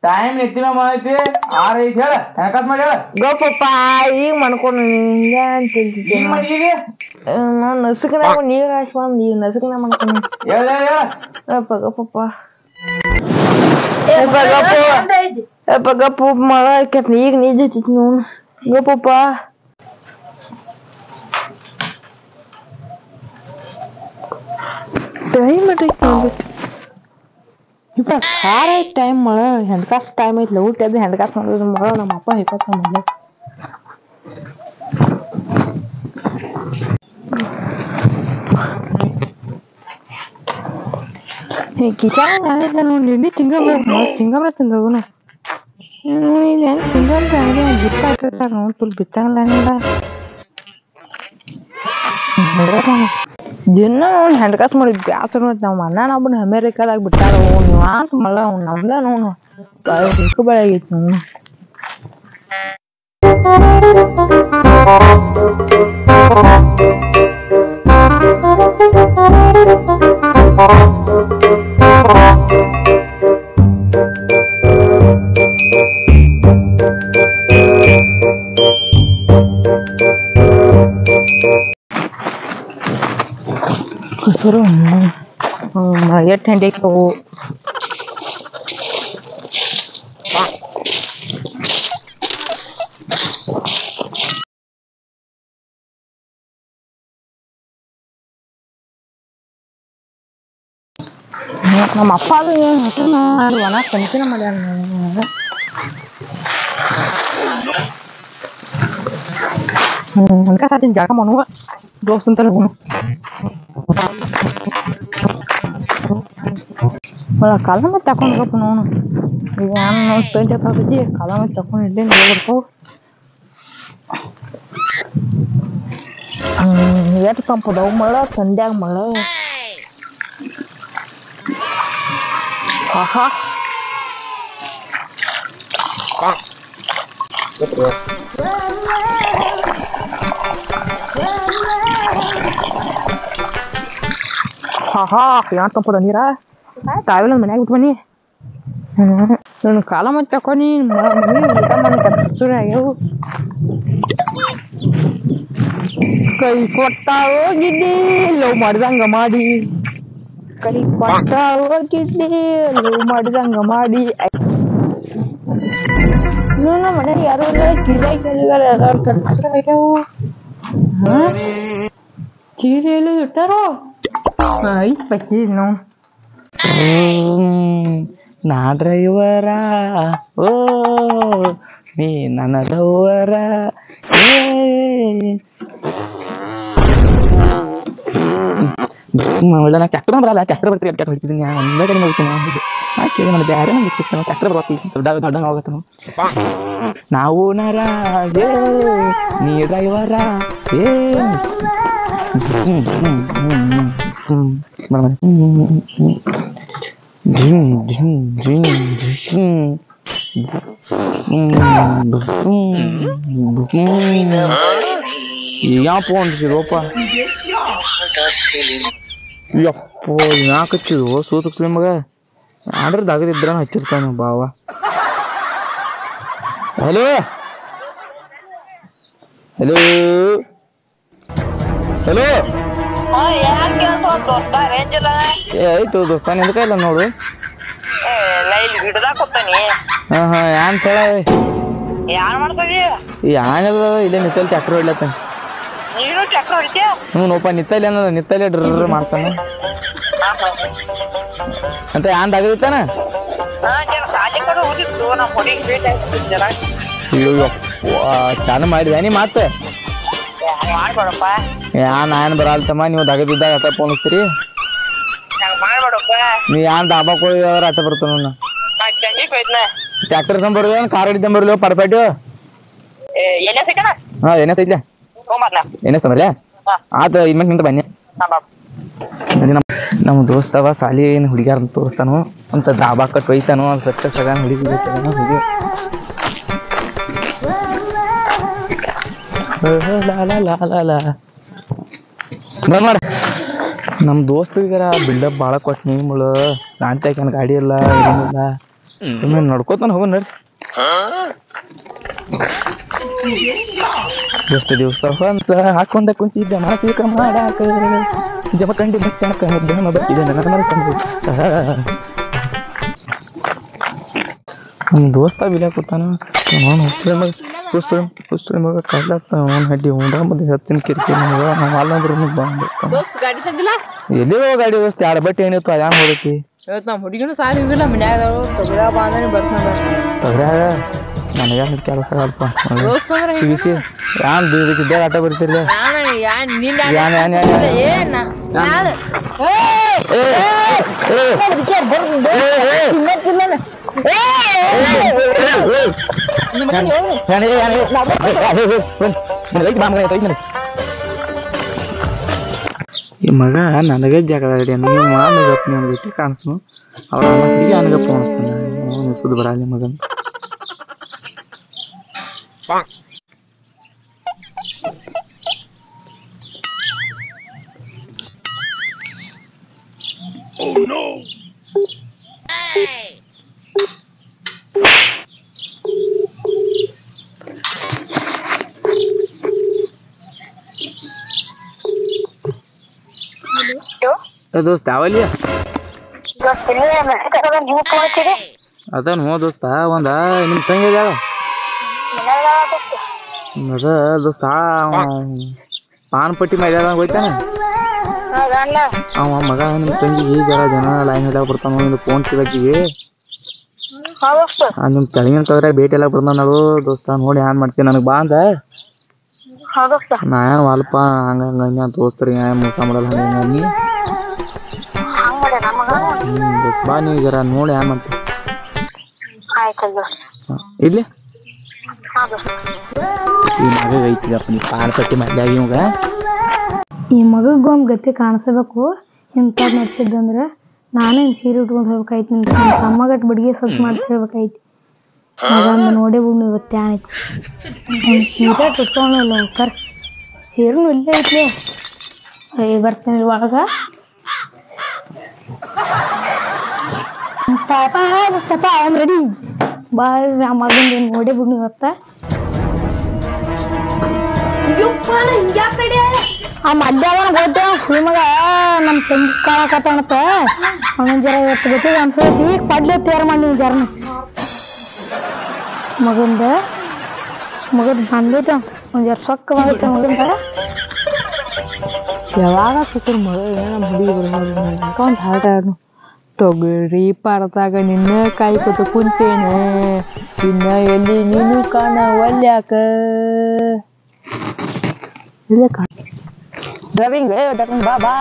time ಎತ್ತಿನ ಮಾಡೈತಿ 6 ಐತಿ ಹೇಳ ಯಾಕತ್ ಮಾಡಿ ಹೇಳ ಗಪ್ಪಪ್ಪ ಈಗ ಮಾಡ್ಕೊಂಡು ನಸುಕನ ನೀರ್ ಹಾಕಿ ಬಂದು ಈಗ ನಸುಕನ ಮಾಡ್ಕೊಂಡು ಹೇಳ ಹೇಳ ಗಪ್ಪ ಗಪ್ಪಪ್ಪ ಗಪ್ಪು ಮಳ ಕೆಟ್ಟ ಈಗ ನಿಜೈತಿ ನೋನು ಗಪ್ಪಪ್ಪ ಟೈಮ್ ಇಪ್ಪ ಖಾರ ಐತಿ ಟೈಮ್ ಮಳ ಹೆಂಡ್ಕಾಸ್ ಟೈಮ್ ಐತಿ ಊಟ ಎದ್ದು ಹೆಂಡ್ಕಾಸ್ ಮಾಡೋದು ಮಳ ನಮ್ಮ ಅಪ್ಪ ಹಿಡ್ಕೊತ ಮಳೆ ಕಿಚನ್ ಮಾಡಿದ್ದ ನೋಡಿ ನಿನ್ನೆ ತಿಂಗಂಬ್ರ ತಿಂದವನು ಇದು ಹೆಂಗೆ ತಿಂಗಂಬ್ರ ಹಂಗೆ ಗಿಫ್ಟ್ ಹಾಕಿರ್ತಾರೆ ನೋಡಿ ಫುಲ್ ಬಿತ್ತಂಗಿಲ್ಲ ದಿನ ಅವ್ನು ಹೆಂಡ್ಕಾಸ್ ಮಾಡಿದ್ ಬ್ಯಾಸರ ನೋಡಿ ನಾವು ಅಣ್ಣ ಒಬ್ಬನ ಅಮೇರಿಕಾದಾಗ ಬಿಟ್ಟಾರ ನೀವು ಅಂತ ಮಳ ಅವ್ನು ನಮ್ದ ನೋನು ಹಿಕ್ಕು ಬೆಳೆ ಆಗೈತಿ ನೋನು ಎಷ್ಟು ಗಂಟೆ ಇರ್ತವು ನಮ್ಮ ಅಪ್ಪ ಅದು ಒಣ ಕನಸಿನ ಮಾಡ್ಯಾರ ಹಂಗ ಸಾತಿನ ಜಾಗ ಮಾಡುವ ದೋಸ್ತ ಅಂತ ಕಾಲ ಮತ್ತೆ ತಕೊಂಡ್ಗಪ್ಪ ನೋನು ಈಗ ನಾನು ಪೇಂಟ್ ಹಾಕಿ ಕಾಲ ಮತ್ತೆ ತಕೊಂಡು ಇಲ್ಲೇ ಬರ್ತಾವ ಎಷ್ಟು ತಂಪದವು ಮಳ ಸಂಧ್ಯಾಗ ಮಳ ಆಹಾ ಆಹಾ ಯಾರು ತಂಪದ ನೀರ ತಾವೆಲ್ಲ ಮನ್ಯಾಗ ಬಿಟ್ಟು ಬನ್ನಿ ನನ್ನ ಕಾಲ ಮತ್ತೆ ತಕೊಂಡಿ ಮನೆ ಊಟ ಮಾಡಿ ಹಸುರ ಆಗ್ಯಾವು ಕೈ ಕೊಟ್ಟ ಹೋಗಿದ್ದಿ ಲವ್ ಮಾಡ್ದಂಗ ಮಾಡಿ ಕೈ ಕೊಟ್ಟ ಹೋಗಿದ್ದಿ ಲವ್ ಮಾಡ್ದಂಗ ಮಾಡಿ ನಮ್ಮ ಮನ್ಯಾಗ ಯಾರು ಇಲ್ಲ ಕೇಳಿದಾರ ಎಲ್ಲಾರು ಕಟ್ಟಾವು ಕೀರೆಯಲ್ಲಿ ಇಟ್ಟಾರೋ ಐತ್ ಪಕ್ಕಿ ನಾವು ನಾ ಡ್ರೈವರ ಓ ನೀ ನನ್ನ ಲವ್ವರ ನಾ ಟ್ಯಾಕ್ಟರ್ ಬರಲ್ಲ ಟ್ಯಾಕ್ಟರ್ ಬರ್ತೀವಿ ಟ್ಯಾಕ್ಟರ್ ಹೊಡ್ತಿದ್ದೀನಿ ಒಂದೇ ಕಡೆ ಹೋಗ್ತೀನಿ ನಾ ಕೇಳಿ ನನ್ನ ಬೇರೆ ನಮ್ಗೆ ಟ್ಯಾಕ್ಟರ್ ಬರ್ತೀವಿ ದೊಡ್ಡ ಹೋಗತ್ತ ನಾವು ನರ ನೀ ಡ್ರೈವರ ಯಾವ ಪೋನ್ಸಿರೋಪ ಯಪ್ಪೋ ಯಾಕೆ ಹಚ್ಚಿದು ಸೂತಕ್ಸ್ಲಿ ಮಗ ಆಡ್ರ ದಾಗದಿದ್ರ ಹಚ್ಚಿರ್ತಾನ ಬಾವ ಹಲೋ ಹಲೋ ಹಲೋ ಆಯ್ತು ದೋಸ್ತ ನಿಂದ ಇಲ್ಲ ನೋಡು ಹಾ ಹಾ ಯಾನ್ ಹೇಳ ಯಾನದ ಇಲ್ಲೇ ನಿತ್ತಲ್ಲಿ ಟ್ಯಾಕ್ಟರ್ ಹೊಡ್ಲತ್ತ ಹ್ಞೂ ನೋಪ ನಿತ್ತಲ್ಲಿ ಅನ್ನೋದು ನಿತ್ತಲ್ಲೇ ಡ್ರರ್ ಮಾಡ್ತಾನ ಅಂತ ಯಾನ್ ದಾಗದಿತ್ತಾನ ಚಾನ ಮಾಡಿದ ನೀ ಮತ್ತೆ ಯಾನ್ ಬರಲ್ತಮ್ಮ ನೀವು ದಗದಿದ್ದಾಗ ಅಟ ಪೋಣಿಸ್ತೀರಿ ನೀ ಯಾನ್ ಡಾಬಾ ಕೊಡಿದ್ರ ಅಟ ಬರ್ತಾನ ಟ್ರ್ಯಾಕ್ಟರ್ ತಂಬರ್ಲಿ ಕಾರ್ ಹಿಡಿದ ಬರ್ಲಿ ಪರ್ಫೆಕ್ಟ್ ಹಾ ಏನೇ ಸೈತ್ಲ ಏನೇ ತಂಬರ್ಲಿ ಆತ 5 ಮಿನಿಟ್ ಬನ್ನಿ ನಮ್ಮ ದೋಸ್ತವ ಸಾಲಿ ಏನು ಹುಡುಗ್ಯಾರ ತೋರಿಸ್ತಾನು ಅಂತ ದಾಬಾ ಕಟ್ ಒಯ್ತಾನು ಅಲ್ಲಿ ಸಕ್ಸಸ್ ಆಗ ಹುಡುಗಿ ಹುಡುಗಿ ಮಾಡ ನಮ್ಮ ದೋಸ್ತಿಗಾರ ಬಿಲ್ಡಪ್ ಭಾಳ ಕೊಟ್ಟು ಮುಳು ನಾಂತ್ಯಾಕನ ಗಾಡಿ ಇಲ್ಲ ಏನಿಲ್ಲ ಸುಮ್ಮನೆ ನಡ್ಕೋತಾನ ಹೋಗ ನಡ್ರಿ ಎಷ್ಟು ದಿವಸ ಅಂತ ಹಾಕೊಂಡ ಕುಂತಿದ್ದೆ ಮಾಸಿಕ ಮಾಡಾಕ ಜಮಖಂಡಿ ಬರ್ತನಕ ಬರ್ತಿದ್ದೆ ನನ್ನ ಮರ್ಕೊಂಡು ನಮ್ಮ ದೋಸ್ತ ಬಿಲ ಕೂತಾನ ಪುಸ್ತಕ ಮಗ ಕಡ್ಲಾಗ್ತ ಅವ್ನ ಹಡ್ಡಿ ಉಂಡ್ರ ಮತ್ತೆ ಹೆಚ್ಚಿನ ಕಿರಿಕಿರಿ ನಮಗ ನಾವು ಅಲ್ಲಂದ್ರು ಎಲ್ಲಿ ಗಾಡಿ ದೋಸ್ತ 2 ಬಟ್ಟೆ ಏನಿತ್ತು ಅದ್ಯಾನ್ ಹೋದೈತಿ ಇವತ್ತು ನಮ್ಮ ಹುಡುಗಿನೂ ಸಾಲಿ ಹೋಗಿಲ್ಲ ಮನ್ಯಾಗದವರು ತೊಗರ ಬಾಂಧನೆ ಬರ್ತಾನ ತಗ್ರ್ಯಾಗ ನನಗೇನು ಕೆಲಸ ಅಲ್ಪ ಸಿಗಿಸಿ ಯಾನ್ ಇದ್ದಾಗ ಆಟ ಬರ್ತಿರ್ಲಿ ಈ ಮಗ ನನಗೆ ಜಗಳ ನೀವು ಮಾಡಗಪ್ಪ ನನಗೆ ಕಾಣಿಸ್ನು ಅವ್ರ ಹುಡುಗಿ ನನಗಪ್ಪ ಅನಿಸ್ತಾನೆ ಸುದ್ದು ಬರಲಿ ಮಗನ ದೋಸ್ತ ಯಾವಲ್ಲಿ ಅದನ್ ಹೋ ದೋಸ್ತ ಒಂದ ನಿಮ್ ತಂಗಿ ಅದ ದೋಸ್ತ ಪಾನ್ ಪಟ್ಟಿ ಮೇಲೆ ಹೋಯ್ತಾನೆ ಅವ ಮಗ ನಿಮ್ ತಂಗಿಗೆ ಜರ ಜನ ಲೈನ್ ಹಿಡಿಯಾಗ ಬರ್ತಾನ ಫೋನ್ ಸಿಗಕ್ಕಿಗೆ ನಿಮ್ ತೆಳಗಿನ ತಗ್ರಾಗ ಭೇಟಿ ಎಲ್ಲ ಬರ್ತಾನಳು ದೋಸ್ತ ನೋಡಿ ಏನ್ ಮಾಡ್ತೀನಿ ನನಗ್ ಬಾ ಅಂದ ನಾ ಏನ್ ವಾಲ್ಪ ಹಂಗ ದೋಸ್ತರಿ ಮೋಸ ಮಾಡಲ್ಲ ಹಂಗ ದೋಸ್ತ ಬಾ ನೀವು ಜರ ನೋಡಿ ಏನ್ ಮಾಡ್ತಿ ಇಡ್ಲಿ ಈ ಮಗ ಐತಿದಪ್ಪ ನೀ ಪಾನ್ ಪಟ್ಟಿ ಮಾಡ್ಲಾಗ ಇವಾಗ ಈ ಮಗಗೊಂದು ಗತಿ ಕಾಣಿಸಬೇಕು ಇಂಥದ್ದು ನಡ್ಸಿದ್ದಂದ್ರೆ ನಾನೇ ಸೀರೆ ಉಟ್ಕೊಂಡು ಹೋಗ್ಬೇಕಾಯ್ತು ನಿಮ್ಮ ತಮ್ಮಗಟ್ಟು ಬಡ್ಗೆ ಸಜ್ಜು ಮಾಡ್ತಿರ್ಬೇಕಾಯ್ತು ಮಗಂದು ನೋಡೇ ಬಿಡು ಇವತ್ತು ಏನೈತಿ ಸೀರೆ ಉಟ್ಕೊಳ್ಳಲ್ಲ ಕರ್ ಸೀರೆನೂ ಇಲ್ಲೇ ಐತ್ಲಿ ಬರ್ತೇನೆ ಒಳಗೆ ಮುಸ್ತಫಾ ಐ ಆಮ್ ರೆಡಿ ಬಾ ಆ ಮಗಂದು ನೋಡೇ ಬಿಡು ಇವತ್ತ ಆ ಮಧ್ಯಾಹ್ನ ಗೊತ್ತ ಮಗ ನಮ್ಮ ತಂಗಿ ಕಾಣಕತ್ತಾನಪ್ಪ ಅವನ ಜರ ಇವತ್ತು ಗೊತ್ತಿದೆ ಅನ್ಸೋತಿ ಈಗ ಪಡ್ಲೆ ತಯಾರು ಮಾಡಿ ಜರನ ಮಗಂದ ಬಂದೈತ ಒಂದ್ ಜರ ಸೊಕ್ಕ ಬಂದೈತೆ ಮಗಂದ ಯಾವಾಗ ಸಿಕ್ಕರು ಮಗ ನಮ್ಮ ಹುಡುಗಿ ಬರ್ಬೋದು ಒಂದು ಹಾಟ ತೊಗರಿ ಪಾರದಾಗ ನಿನ್ನ ಕಾಯ್ಕೊತ ಕುಂತೇನೆ ಇನ್ನ ಎಲ್ಲಿ ನೀನು ಕಾಣ ಒಲ್ಯಾಕ ಡ್ರೈವಿಂಗ್ ಬಾ ಬಾ